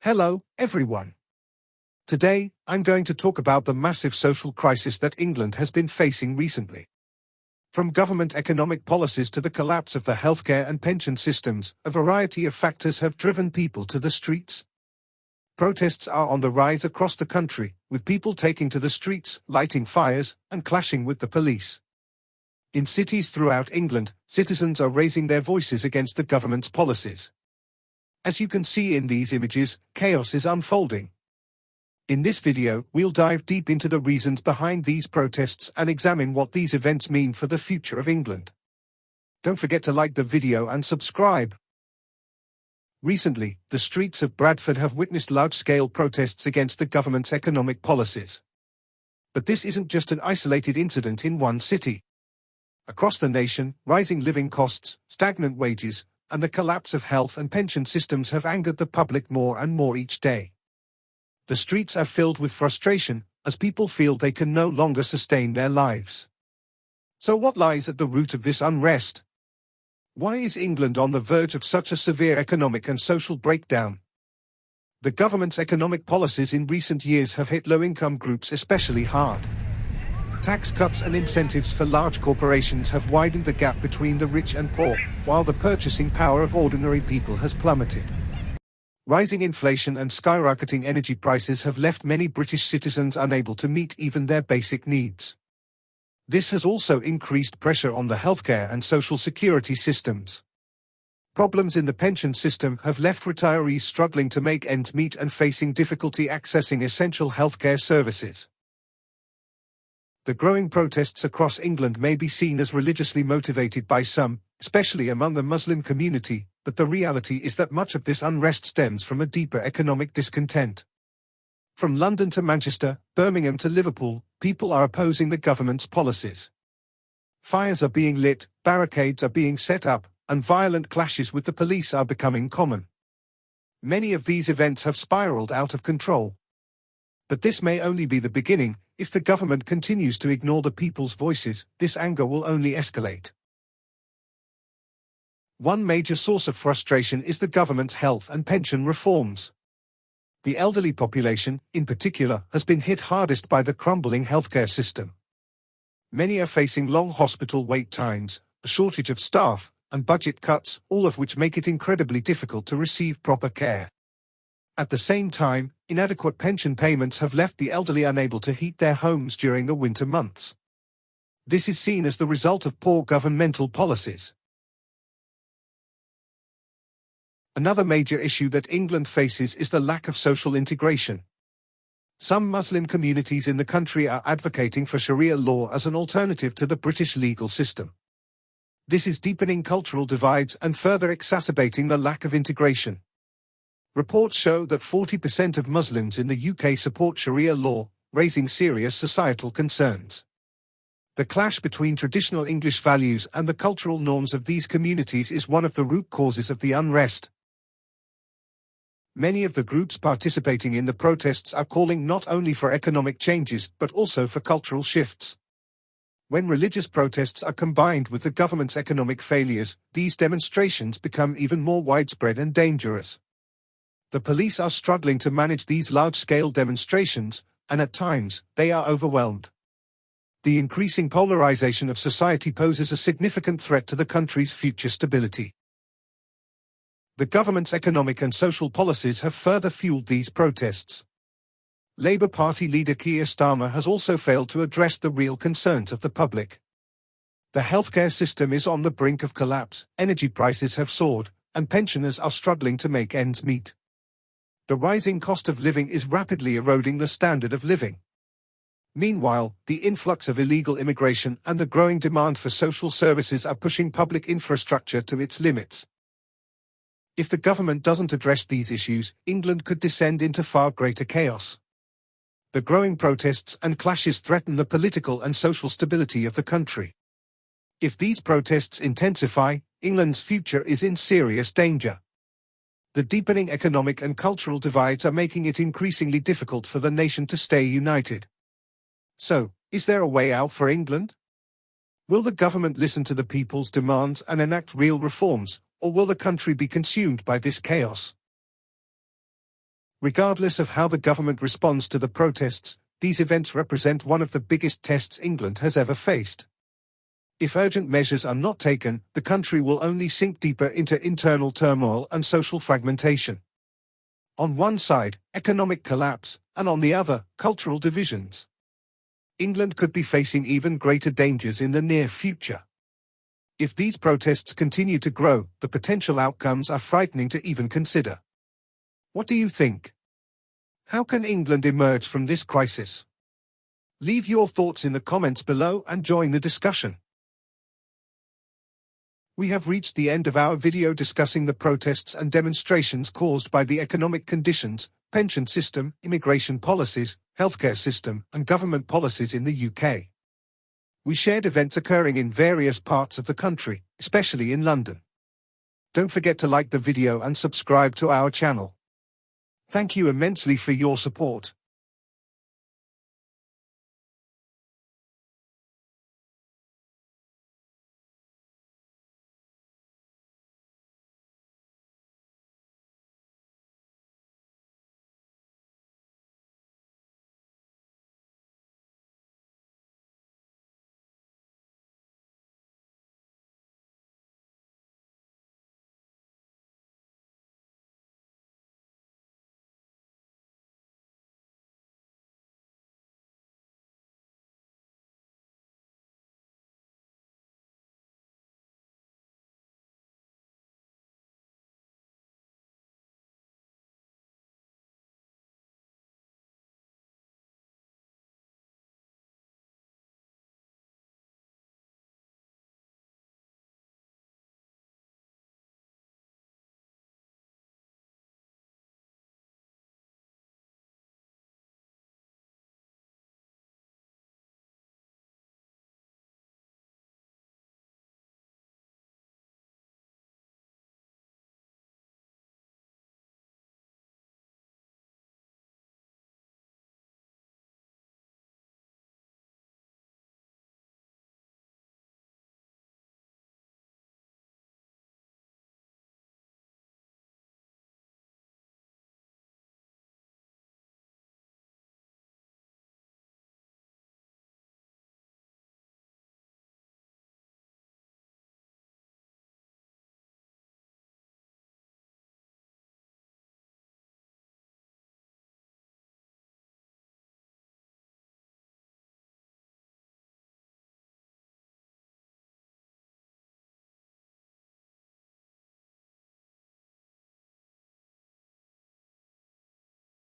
Hello, everyone. Today, I'm going to talk about the massive social crisis that England has been facing recently. From government economic policies to the collapse of the healthcare and pension systems, a variety of factors have driven people to the streets. Protests are on the rise across the country, with people taking to the streets, lighting fires, and clashing with the police. In cities throughout England, citizens are raising their voices against the government's policies. As you can see in these images, chaos is unfolding. In this video, we'll dive deep into the reasons behind these protests and examine what these events mean for the future of England. Don't forget to like the video and subscribe. Recently, the streets of Bradford have witnessed large-scale protests against the government's economic policies. But this isn't just an isolated incident in one city. Across the nation, rising living costs, stagnant wages, and the collapse of health and pension systems have angered the public more and more each day. The streets are filled with frustration, as people feel they can no longer sustain their lives. So what lies at the root of this unrest? Why is England on the verge of such a severe economic and social breakdown? The government's economic policies in recent years have hit low-income groups especially hard. Tax cuts and incentives for large corporations have widened the gap between the rich and poor, while the purchasing power of ordinary people has plummeted. Rising inflation and skyrocketing energy prices have left many British citizens unable to meet even their basic needs. This has also increased pressure on the healthcare and social security systems. Problems in the pension system have left retirees struggling to make ends meet and facing difficulty accessing essential healthcare services. The growing protests across England may be seen as religiously motivated by some, especially among the Muslim community, but the reality is that much of this unrest stems from a deeper economic discontent. From London to Manchester, Birmingham to Liverpool, people are opposing the government's policies. Fires are being lit, barricades are being set up, and violent clashes with the police are becoming common. Many of these events have spiraled out of control. But this may only be the beginning. If the government continues to ignore the people's voices, this anger will only escalate. One major source of frustration is the government's health and pension reforms. The elderly population, in particular, has been hit hardest by the crumbling healthcare system. Many are facing long hospital wait times, a shortage of staff, and budget cuts, all of which make it incredibly difficult to receive proper care. At the same time, inadequate pension payments have left the elderly unable to heat their homes during the winter months. This is seen as the result of poor governmental policies. Another major issue that England faces is the lack of social integration. Some Muslim communities in the country are advocating for Sharia law as an alternative to the British legal system. This is deepening cultural divides and further exacerbating the lack of integration. Reports show that 40% of Muslims in the UK support Sharia law, raising serious societal concerns. The clash between traditional English values and the cultural norms of these communities is one of the root causes of the unrest. Many of the groups participating in the protests are calling not only for economic changes but also for cultural shifts. When religious protests are combined with the government's economic failures, these demonstrations become even more widespread and dangerous. The police are struggling to manage these large-scale demonstrations, and at times, they are overwhelmed. The increasing polarization of society poses a significant threat to the country's future stability. The government's economic and social policies have further fueled these protests. Labour Party leader Keir Starmer has also failed to address the real concerns of the public. The healthcare system is on the brink of collapse, energy prices have soared, and pensioners are struggling to make ends meet. The rising cost of living is rapidly eroding the standard of living. Meanwhile, the influx of illegal immigration and the growing demand for social services are pushing public infrastructure to its limits. If the government doesn't address these issues, England could descend into far greater chaos. The growing protests and clashes threaten the political and social stability of the country. If these protests intensify, England's future is in serious danger. The deepening economic and cultural divides are making it increasingly difficult for the nation to stay united. So, is there a way out for England? Will the government listen to the people's demands and enact real reforms, or will the country be consumed by this chaos? Regardless of how the government responds to the protests, these events represent one of the biggest tests England has ever faced. If urgent measures are not taken, the country will only sink deeper into internal turmoil and social fragmentation. On one side, economic collapse, and on the other, cultural divisions. England could be facing even greater dangers in the near future. If these protests continue to grow, the potential outcomes are frightening to even consider. What do you think? How can England emerge from this crisis? Leave your thoughts in the comments below and join the discussion. We have reached the end of our video discussing the protests and demonstrations caused by the economic conditions, pension system, immigration policies, healthcare system, and government policies in the UK. We shared events occurring in various parts of the country, especially in London. Don't forget to like the video and subscribe to our channel. Thank you immensely for your support.